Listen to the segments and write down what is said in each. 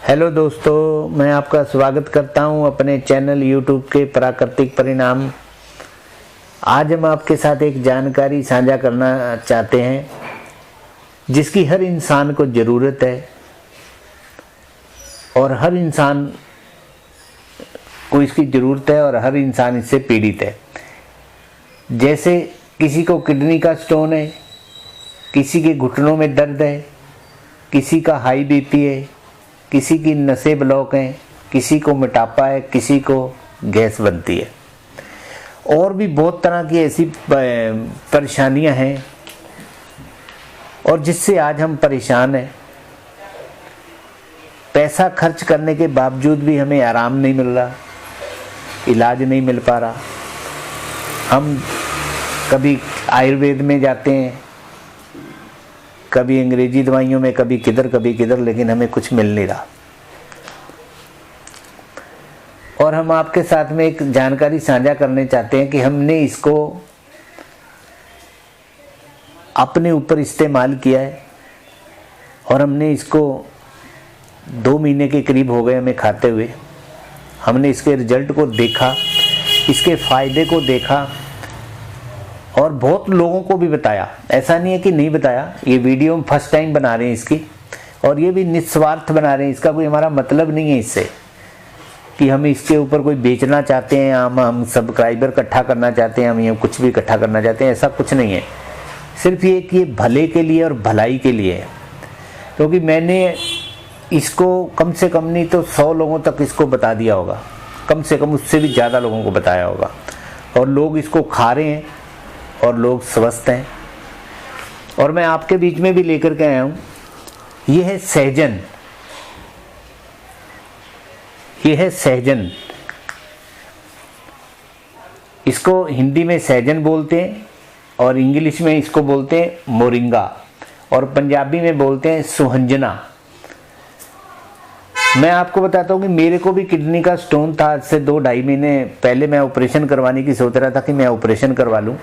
Hello दोस्तों, मैं आपका स्वागत करता हूं अपने चैनल यूट्यूब के प्राकृतिक परिणाम। आज हम आपके साथ एक जानकारी साझा करना चाहते हैं जिसकी हर इंसान को ज़रूरत है और हर इंसान को इसकी ज़रूरत है और हर इंसान इससे पीड़ित है। जैसे किसी को किडनी का स्टोन है, किसी के घुटनों में दर्द है, किसी का हाई बीपी है, किसी की नसें ब्लॉक हैं, किसी को मोटापा है, किसी को गैस बनती है और भी बहुत तरह की ऐसी परेशानियां हैं और जिससे आज हम परेशान हैं। पैसा खर्च करने के बावजूद भी हमें आराम नहीं मिल रहा, इलाज नहीं मिल पा रहा। हम कभी आयुर्वेद में जाते हैं, कभी अंग्रेजी दवाइयों में, कभी किधर, लेकिन हमें कुछ मिल नहीं रहा। और हम आपके साथ में एक जानकारी साझा करने चाहते हैं कि हमने इसको अपने ऊपर इस्तेमाल किया है और हमने इसको 2 महीने के करीब हो गए हमें खाते हुए। हमने इसके रिजल्ट को देखा, इसके फायदे को देखा और बहुत लोगों को भी बताया। ऐसा नहीं है कि नहीं बताया, ये वीडियो हम फर्स्ट टाइम बना रहे हैं इसकी, और ये भी निस्वार्थ बना रहे हैं। इसका कोई हमारा मतलब नहीं है इससे कि हम इसके ऊपर कोई बेचना चाहते हैं, हम सब्सक्राइबर इकट्ठा करना चाहते हैं, हम ये कुछ भी इकट्ठा करना चाहते हैं, ऐसा कुछ नहीं है। सिर्फ ये कि ये भले के लिए और भलाई के लिए है। क्योंकि मैंने इसको कम से कम नहीं तो 100 लोगों तक इसको बता दिया होगा, कम से कम उससे भी ज़्यादा लोगों को बताया होगा, और लोग इसको खा रहे हैं और लोग स्वस्थ हैं। और मैं आपके बीच में भी लेकर के आया हूँ। ये है सहजन, ये है सहजन। इसको हिंदी में सहजन बोलते हैं और इंग्लिश में इसको बोलते हैं मोरिंगा और पंजाबी में बोलते हैं सुहंजना। मैं आपको बताता हूँ कि मेरे को भी किडनी का स्टोन था। आज से 2-2.5 महीने पहले मैं ऑपरेशन करवाने की सोच रहा था कि मैं ऑपरेशन करवा लूँ,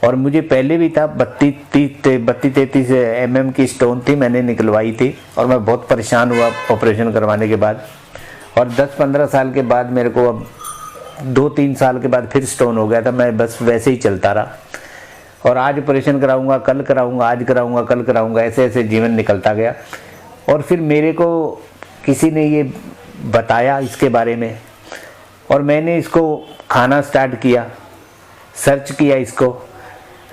और मुझे पहले भी था 32-33 mm की स्टोन थी, मैंने निकलवाई थी और मैं बहुत परेशान हुआ ऑपरेशन करवाने के बाद। और 10-15 साल के बाद मेरे को अब 2-3 साल के बाद फिर स्टोन हो गया था। मैं बस वैसे ही चलता रहा और आज ऑपरेशन कराऊंगा, कल कराऊंगा, आज कराऊंगा, कल कराऊंगा, ऐसे ऐसे जीवन निकलता गया। और फिर मेरे को किसी ने ये बताया इसके बारे में और मैंने इसको खाना स्टार्ट किया, सर्च किया, इसको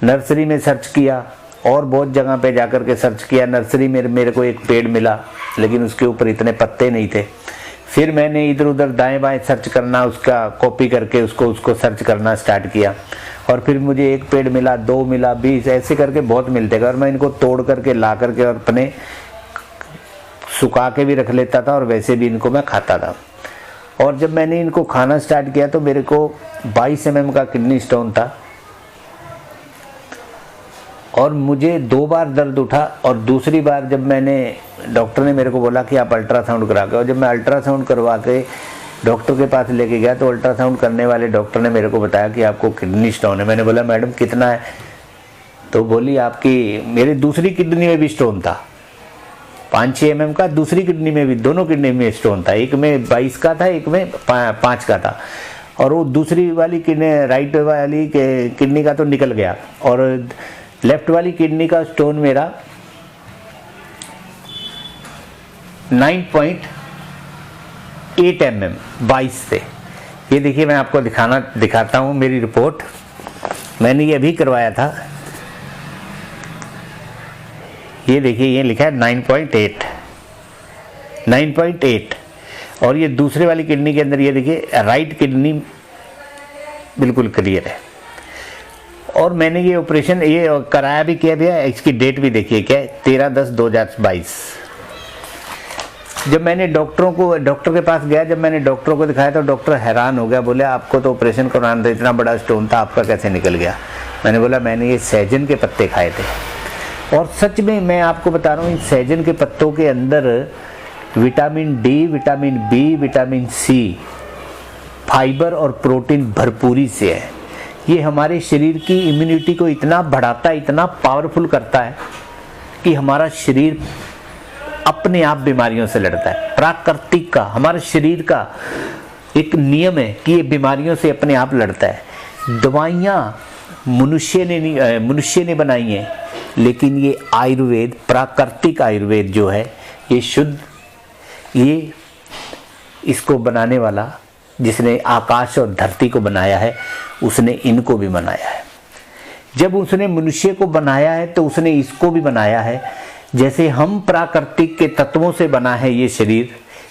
नर्सरी में सर्च किया और बहुत जगह पे जाकर के सर्च किया। नर्सरी में मेरे को एक पेड़ मिला लेकिन उसके ऊपर इतने पत्ते नहीं थे। फिर मैंने इधर उधर दाएं बाएं सर्च करना, उसका कॉपी करके उसको सर्च करना स्टार्ट किया और फिर मुझे एक पेड़ मिला, 2 मिला, 20, ऐसे करके बहुत मिलते गए। और मैं इनको तोड़ करके ला करके और अपने सुखा के भी रख लेता था और वैसे भी इनको मैं खाता था। और जब मैंने इनको खाना स्टार्ट किया तो मेरे को 22 mm का किडनी स्टोन था और मुझे 2 बार दर्द उठा। और दूसरी बार जब मैंने, डॉक्टर ने मेरे को बोला कि आप अल्ट्रासाउंड करा के, और जब मैं अल्ट्रासाउंड करवा के डॉक्टर के पास लेके गया तो अल्ट्रासाउंड करने वाले डॉक्टर ने मेरे को बताया कि आपको किडनी स्टोन है। मैंने बोला मैडम कितना है? तो बोली आपकी, मेरी दूसरी किडनी में भी स्टोन था, 5-6 mm का, दूसरी किडनी में भी, दोनों किडनी में स्टोन था। एक में 22 का था, एक में 5 का था। और वो दूसरी वाली किडनी, राइट वाली किडनी का तो निकल गया और लेफ्ट वाली किडनी का स्टोन मेरा 9.8 mm 22 से। ये देखिए, मैं आपको दिखाता हूँ मेरी रिपोर्ट। मैंने ये अभी करवाया था। ये देखिए, ये लिखा है 9.8। और ये दूसरे वाली किडनी के अंदर ये देखिए, राइट किडनी बिल्कुल क्लियर है। और मैंने ये ऑपरेशन ये कराया भी, किया भी है। इसकी डेट भी देखिए क्या है, 13/10/2022। जब मैंने डॉक्टर के पास गया, जब मैंने डॉक्टर को दिखाया तो डॉक्टर हैरान हो गया, बोले आपको तो ऑपरेशन करवाना था, इतना बड़ा स्टोन था, आपका कैसे निकल गया? मैंने बोला मैंने ये सहजन के पत्ते खाए थे। और सच में मैं आपको बता रहा हूँ, इन सहजन के पत्तों के अंदर vitamin D, vitamin B, vitamin C, fibre और प्रोटीन भरपूरी से है। ये हमारे शरीर की इम्यूनिटी को इतना बढ़ाता है, इतना पावरफुल करता है कि हमारा शरीर अपने आप बीमारियों से लड़ता है। प्राकृतिक का, हमारे शरीर का एक नियम है कि ये बीमारियों से अपने आप लड़ता है। दवाइयाँ मनुष्य ने बनाई हैं, लेकिन ये आयुर्वेद, प्राकृतिक आयुर्वेद जो है, ये शुद्ध, ये इसको बनाने वाला जिसने आकाश और धरती को बनाया है, उसने इनको भी बनाया है। जब उसने मनुष्य को बनाया है तो उसने इसको भी बनाया है। जैसे हम प्राकृतिक के तत्वों से बना है ये शरीर,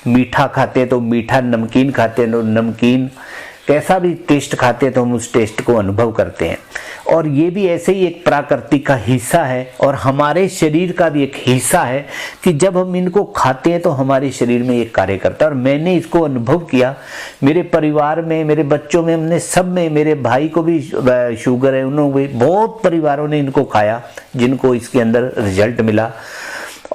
मीठा खाते तो मीठा, नमकीन खाते तो नमकीन, कैसा भी टेस्ट खाते तो हम उस टेस्ट को अनुभव करते हैं। और ये भी ऐसे ही एक प्राकृतिक का हिस्सा है और हमारे शरीर का भी एक हिस्सा है कि जब हम इनको खाते हैं तो हमारे शरीर में ये कार्य करता है। और मैंने इसको अनुभव किया, मेरे परिवार में, मेरे बच्चों में, हमने सब में, मेरे भाई को भी शुगर है, उन्होंने भी, बहुत परिवारों ने इनको खाया जिनको इसके अंदर रिजल्ट मिला।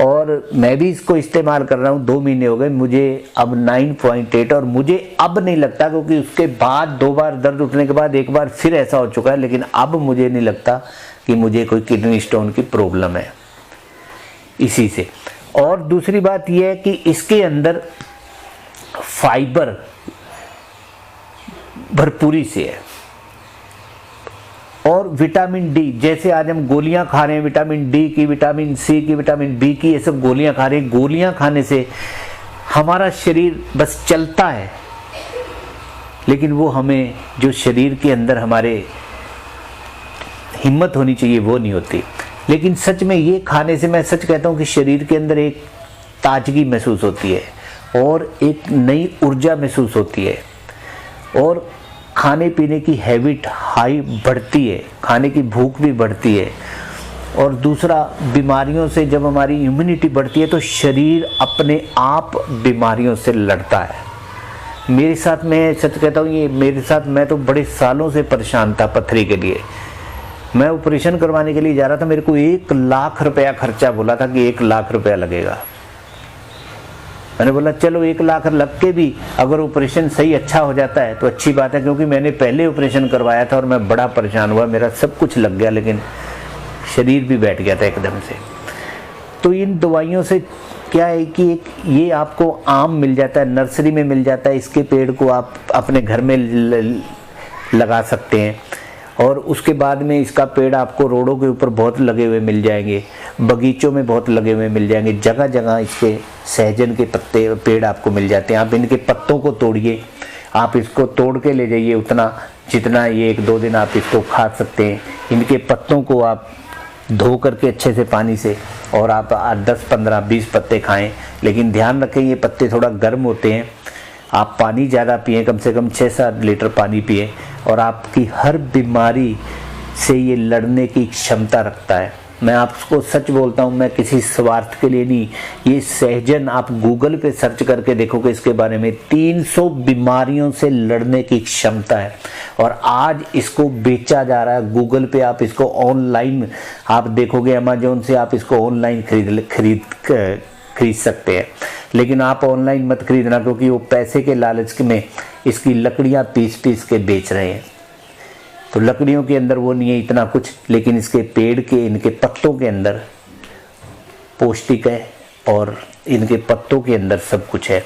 और मैं भी इसको इस्तेमाल कर रहा हूँ, 2 महीने हो गए मुझे, अब 9.8, और मुझे अब नहीं लगता, क्योंकि उसके बाद 2 बार दर्द उठने के बाद एक बार फिर ऐसा हो चुका है, लेकिन अब मुझे नहीं लगता कि मुझे कोई किडनी स्टोन की प्रॉब्लम है इसी से। और दूसरी बात यह है कि इसके अंदर फाइबर भरपूरी से है और विटामिन डी, जैसे आज हम गोलियां खा रहे हैं विटामिन डी की, विटामिन सी की, विटामिन बी की, ये सब गोलियां खा रहे हैं। गोलियां खाने से हमारा शरीर बस चलता है, लेकिन वो हमें जो शरीर के अंदर हमारे हिम्मत होनी चाहिए वो नहीं होती। लेकिन सच में ये खाने से मैं सच कहता हूँ कि शरीर के अंदर एक ताजगी महसूस होती है और एक नई ऊर्जा महसूस होती है और खाने पीने की हैबिट हाई बढ़ती है, खाने की भूख भी बढ़ती है। और दूसरा, बीमारियों से जब हमारी इम्यूनिटी बढ़ती है तो शरीर अपने आप बीमारियों से लड़ता है। मेरे साथ, मैं सच कहता हूँ, ये मेरे साथ, मैं तो बड़े सालों से परेशान था पथरी के लिए। मैं ऑपरेशन करवाने के लिए जा रहा था, मेरे को 1 लाख रुपया खर्चा बोला था कि 1 लाख रुपया लगेगा। मैंने बोला चलो 1 लाख लग के भी अगर ऑपरेशन सही अच्छा हो जाता है तो अच्छी बात है, क्योंकि मैंने पहले ऑपरेशन करवाया था और मैं बड़ा परेशान हुआ, मेरा सब कुछ लग गया लेकिन शरीर भी बैठ गया था एकदम से। तो इन दवाइयों से क्या है कि एक ये आपको आम मिल जाता है, नर्सरी में मिल जाता है, इसके पेड़ को आप अपने घर में लगा सकते हैं। और उसके बाद में इसका पेड़ आपको रोडों के ऊपर बहुत लगे हुए मिल जाएंगे, बगीचों में बहुत लगे हुए मिल जाएंगे, जगह जगह इसके सहजन के पत्ते पेड़ आपको मिल जाते हैं। आप इनके पत्तों को तोड़िए, आप इसको तोड़ के ले जाइए उतना जितना ये 1-2 दिन आप इसको खा सकते हैं। इनके पत्तों को आप धो करके अच्छे से पानी से, और आप 10, 15, 20 पत्ते खाएं, लेकिन ध्यान रखें ये पत्ते थोड़ा गर्म होते हैं। आप पानी ज़्यादा पिए, कम से कम 6-7 लीटर पानी पिए, और आपकी हर बीमारी से ये लड़ने की क्षमता रखता है। मैं आपको सच बोलता हूँ, मैं किसी स्वार्थ के लिए नहीं, ये सहजन आप गूगल पे सर्च करके देखोगे इसके बारे में, 300 बीमारियों से लड़ने की क्षमता है। और आज इसको बेचा जा रहा है गूगल पे, आप इसको ऑनलाइन आप देखोगे, अमेजोन से आप इसको ऑनलाइन खरीद सकते हैं। लेकिन आप ऑनलाइन मत खरीदना, क्योंकि वो पैसे के लालच में इसकी लकड़ियाँ पीस के बेच रहे हैं। तो लकड़ियों के अंदर वो नहीं है इतना कुछ, लेकिन इसके पेड़ के, इनके पत्तों के अंदर पौष्टिक है और इनके पत्तों के अंदर सब कुछ है।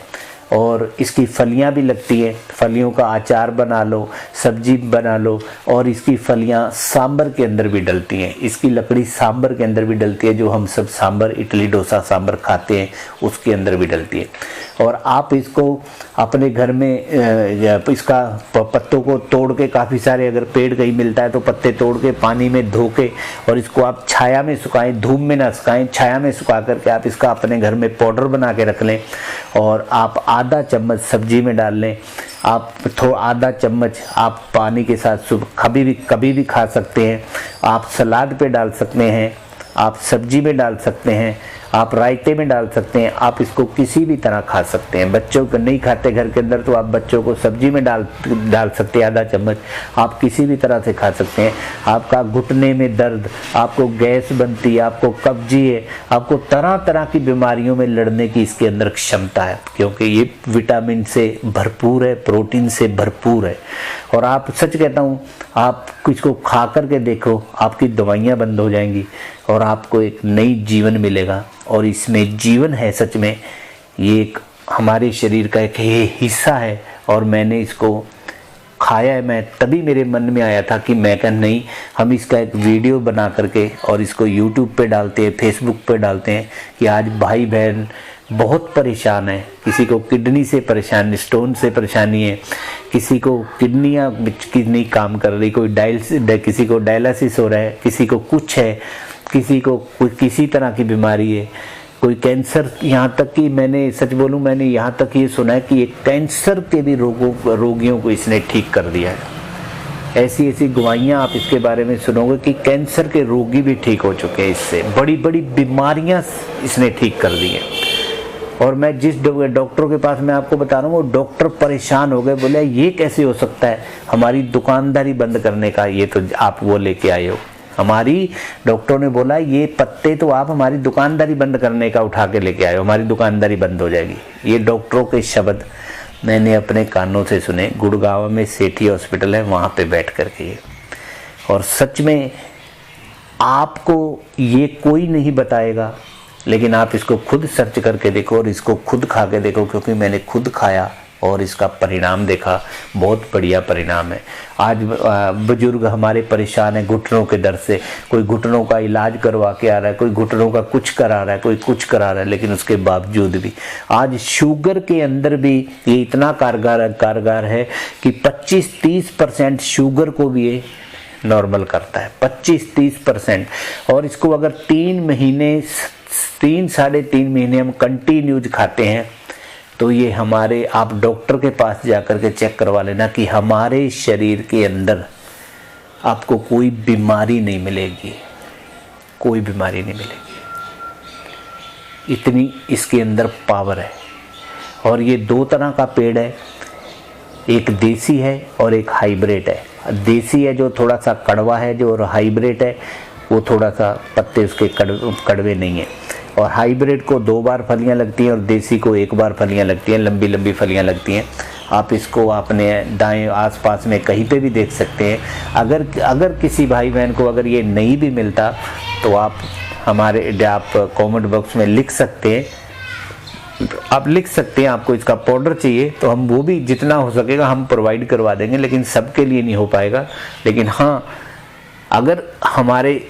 और इसकी फलियां भी लगती है, फलियों का अचार बना लो, सब्जी बना लो, और इसकी फलियां सांबर के अंदर भी डलती हैं। इसकी लकड़ी सांबर के अंदर भी डलती है, जो हम सब सांबर, इडली डोसा सांबर खाते हैं उसके अंदर भी डलती है। और आप इसको अपने घर में इसका पत्तों को तोड़ के, काफ़ी सारे अगर पेड़ कहीं मिलता है तो पत्ते तोड़ के पानी में धो के, और इसको आप छाया में सुखाएं, धूप में ना सुखाएं, छाया में सुखा करके आप इसका अपने घर में पाउडर बना के रख लें। और आप आधा चम्मच सब्जी में डाल लें, आप आधा चम्मच आप पानी के साथ कभी भी खा सकते हैं। आप सलाद पे डाल सकते हैं, आप सब्जी में डाल सकते हैं, आप रायते में डाल सकते हैं, आप इसको किसी भी तरह खा सकते हैं। बच्चों को नहीं खाते घर के अंदर तो आप बच्चों को सब्जी में डाल सकते हैं, आधा चम्मच, आप किसी भी तरह से खा सकते हैं। आपका घुटने में दर्द, आपको गैस बनती है, आपको कब्जी है, आपको तरह तरह की बीमारियों में लड़ने की इसके अंदर क्षमता है, क्योंकि ये विटामिन से भरपूर है, प्रोटीन से भरपूर है। और आप, सच कहता हूँ, आप इसको खा करके देखो, आपकी दवाइयाँ बंद हो जाएंगी और आपको एक नई जीवन मिलेगा। और इसमें जीवन है सच में, ये एक हमारे शरीर का एक हिस्सा है। और मैंने इसको खाया है, मैं तभी मेरे मन में आया था कि मैं कहा नहीं, हम इसका एक वीडियो बना करके और इसको यूट्यूब पे डालते हैं, फेसबुक पे डालते हैं कि आज भाई बहन बहुत परेशान है। किसी को किडनी से परेशान, स्टोन से परेशानी है, किसी को किडनियाँ की नहीं काम कर रही, किसी को डायलिसिस हो रहा है, किसी को कुछ है, किसी को किसी तरह की बीमारी है, कोई कैंसर। यहाँ तक कि मैंने सच बोलूँ, मैंने यहाँ तक ये सुना है कि एक कैंसर के भी रोगियों को इसने ठीक कर दिया है। ऐसी ऐसी गवाहियाँ आप इसके बारे में सुनोगे कि कैंसर के रोगी भी ठीक हो चुके हैं इससे, बड़ी बड़ी बीमारियाँ इसने ठीक कर दी हैं। और मैं जिस डॉक्टरों के पास मैं आपको बता रहा हूँ, वो डॉक्टर परेशान हो गए, बोले ये कैसे हो सकता है, हमारी दुकानदारी बंद करने का ये तो आप वो लेके आए हो। हमारी डॉक्टरों ने बोला ये पत्ते तो आप हमारी दुकानदारी बंद करने का उठा के लेके आए हो, हमारी दुकानदारी बंद हो जाएगी। ये डॉक्टरों के शब्द मैंने अपने कानों से सुने। गुड़गांव में सेठी हॉस्पिटल है, वहाँ पे बैठ करके ये। और सच में आपको ये कोई नहीं बताएगा, लेकिन आप इसको खुद सर्च करके देखो और इसको खुद खा के देखो, क्योंकि मैंने खुद खाया और इसका परिणाम देखा, बहुत बढ़िया परिणाम है। आज बुजुर्ग हमारे परेशान हैं घुटनों के दर्द से, कोई घुटनों का इलाज करवा के आ रहा है, कोई घुटनों का कुछ करा रहा है, कोई कुछ करा रहा है, लेकिन उसके बावजूद भी आज शुगर के अंदर भी ये इतना कारगर है कि 25-30% शुगर को भी ये नॉर्मल करता है, 25-30%। और इसको अगर 3-3.5 महीने हम कंटिन्यूज खाते हैं तो ये हमारे, आप डॉक्टर के पास जाकर के चेक करवा लेना कि हमारे शरीर के अंदर आपको कोई बीमारी नहीं मिलेगी, कोई बीमारी नहीं मिलेगी। इतनी इसके अंदर पावर है। और ये 2 तरह का पेड़ है, एक देसी है और एक हाइब्रिड है। देसी है जो थोड़ा सा कड़वा है, जो, और हाइब्रिड है वो थोड़ा सा पत्ते उसके कड़वे नहीं है। और हाइब्रिड को 2 बार फलियां लगती हैं और देसी को 1 बार फलियां लगती हैं, लंबी लंबी फलियां लगती हैं। आप इसको अपने दाएं आसपास में कहीं पे भी देख सकते हैं। अगर किसी भाई बहन को अगर ये नहीं भी मिलता तो आप कमेंट बॉक्स में लिख सकते हैं, आप लिख सकते हैं आपको इसका पाउडर चाहिए तो हम वो भी जितना हो सकेगा हम प्रोवाइड करवा देंगे, लेकिन सबके लिए नहीं हो पाएगा। लेकिन हाँ, अगर हमारे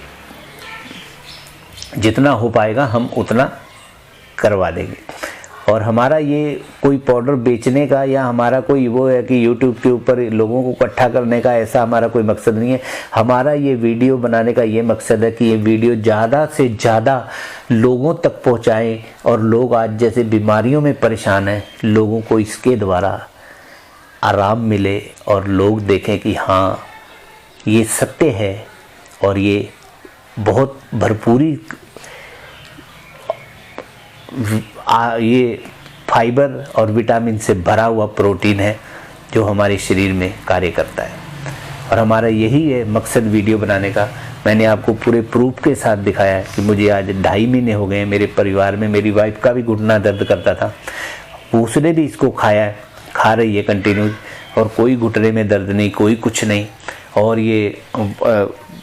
जितना हो पाएगा हम उतना करवा देंगे। और हमारा ये कोई पाउडर बेचने का या हमारा कोई वो है कि YouTube के ऊपर लोगों को इकट्ठा करने का, ऐसा हमारा कोई मकसद नहीं है। हमारा ये वीडियो बनाने का ये मकसद है कि ये वीडियो ज़्यादा से ज़्यादा लोगों तक पहुँचाएं और लोग आज जैसे बीमारियों में परेशान हैं, लोगों को इसके द्वारा आराम मिले और लोग देखें कि हाँ ये सत्य है और ये बहुत भरपूरी ये फाइबर और विटामिन से भरा हुआ प्रोटीन है जो हमारे शरीर में कार्य करता है। और हमारा यही है मकसद वीडियो बनाने का। मैंने आपको पूरे प्रूफ के साथ दिखाया है कि मुझे आज 2.5 महीने हो गए। मेरे परिवार में मेरी वाइफ का भी घुटना दर्द करता था, उसने भी इसको खाया है, खा रही है कंटिन्यू, और कोई घुटने में दर्द नहीं, कोई कुछ नहीं। और ये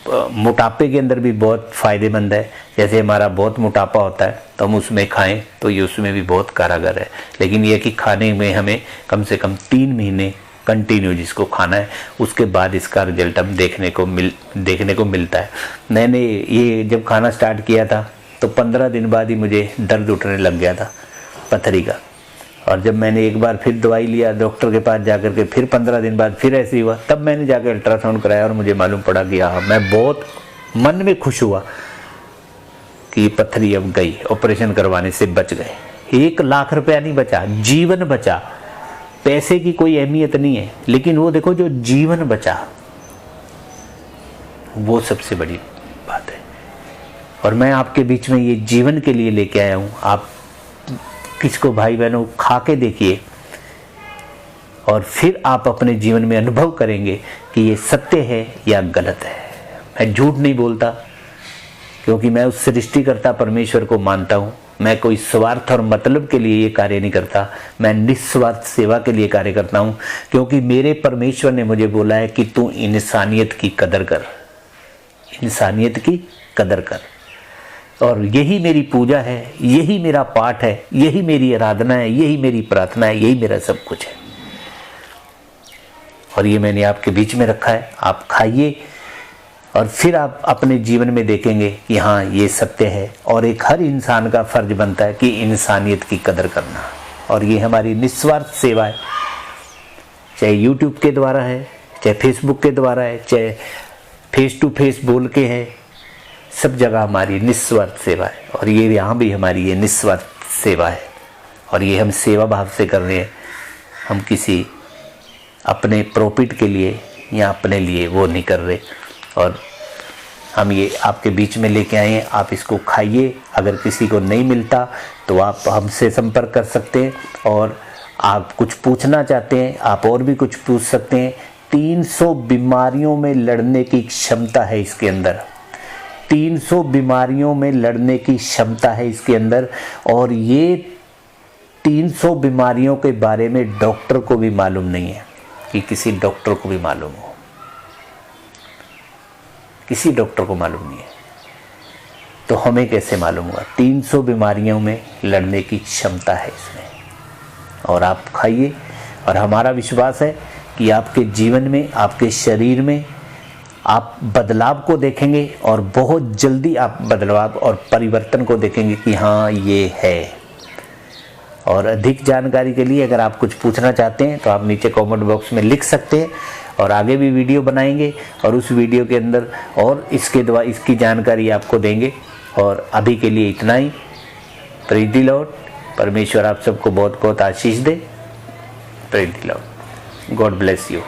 मोटापे के अंदर भी बहुत फ़ायदेमंद है। जैसे हमारा बहुत मोटापा होता है तो हम उसमें खाएं तो ये उसमें भी बहुत कारगर है। लेकिन ये कि खाने में हमें कम से कम 3 महीने कंटिन्यू जिसको खाना है, उसके बाद इसका रिजल्ट हम देखने को मिलता है। मैंने ये जब खाना स्टार्ट किया था तो 15 दिन बाद ही मुझे दर्द उठने लग गया था पथरी का। और जब मैंने एक बार फिर दवाई लिया डॉक्टर के पास जाकर के, फिर 15 दिन बाद फिर ऐसे ही हुआ, तब मैंने जाकर अल्ट्रासाउंड कराया और मुझे मालूम पड़ा कि हाँ, मैं बहुत मन में खुश हुआ कि पथरी अब गई, ऑपरेशन करवाने से बच गए। 1 लाख रुपया नहीं बचा, जीवन बचा। पैसे की कोई अहमियत नहीं है, लेकिन वो देखो जो जीवन बचा वो सबसे बड़ी बात है। और मैं आपके बीच में ये जीवन के लिए लेके आया हूँ। आप किसको भाई बहनों खा के देखिए और फिर आप अपने जीवन में अनुभव करेंगे कि ये सत्य है या गलत है। मैं झूठ नहीं बोलता, क्योंकि मैं उस सृष्टिकर्ता परमेश्वर को मानता हूँ। मैं कोई स्वार्थ और मतलब के लिए ये कार्य नहीं करता, मैं निस्वार्थ सेवा के लिए कार्य करता हूँ। क्योंकि मेरे परमेश्वर ने मुझे बोला है कि तू इंसानियत की कदर कर, इंसानियत की कदर कर। और यही मेरी पूजा है, यही मेरा पाठ है, यही मेरी आराधना है, यही मेरी प्रार्थना है, यही मेरा सब कुछ है। और ये मैंने आपके बीच में रखा है, आप खाइए और फिर आप अपने जीवन में देखेंगे कि हाँ ये सत्य है। और एक हर इंसान का फर्ज बनता है कि इंसानियत की कदर करना। और ये हमारी निस्वार्थ सेवा है, चाहे यूट्यूब के द्वारा है, चाहे फेसबुक के द्वारा है, चाहे फेस टू फेस बोल के है, सब जगह हमारी निस्वार्थ सेवा है। और ये यहाँ भी हमारी ये निस्वार्थ सेवा है। और ये हम सेवा भाव से कर रहे हैं, हम किसी अपने प्रॉफिट के लिए या अपने लिए वो नहीं कर रहे। और हम ये आपके बीच में लेके आए हैं, आप इसको खाइए। अगर किसी को नहीं मिलता तो आप हमसे संपर्क कर सकते हैं। और आप कुछ पूछना चाहते हैं, आप और भी कुछ पूछ सकते हैं। 300 बीमारियों में लड़ने की क्षमता है इसके अंदर, 300 बीमारियों में लड़ने की क्षमता है इसके अंदर। और ये 300 बीमारियों के बारे में डॉक्टर को भी मालूम नहीं है, कि किसी डॉक्टर को भी मालूम हो, किसी डॉक्टर को मालूम नहीं है, तो हमें कैसे मालूम होगा। 300 बीमारियों में लड़ने की क्षमता है इसमें। और आप खाइए, और हमारा विश्वास है कि आपके जीवन में, आपके शरीर में आप बदलाव को देखेंगे, और बहुत जल्दी आप बदलाव और परिवर्तन को देखेंगे कि हाँ ये है। और अधिक जानकारी के लिए अगर आप कुछ पूछना चाहते हैं तो आप नीचे कमेंट बॉक्स में लिख सकते हैं, और आगे भी वीडियो बनाएंगे और उस वीडियो के अंदर और इसकी जानकारी आपको देंगे। और अभी के लिए इतना ही। Praise the Lord. परमेश्वर आप सबको बहुत बहुत आशीष दे। Praise the lord. God bless you.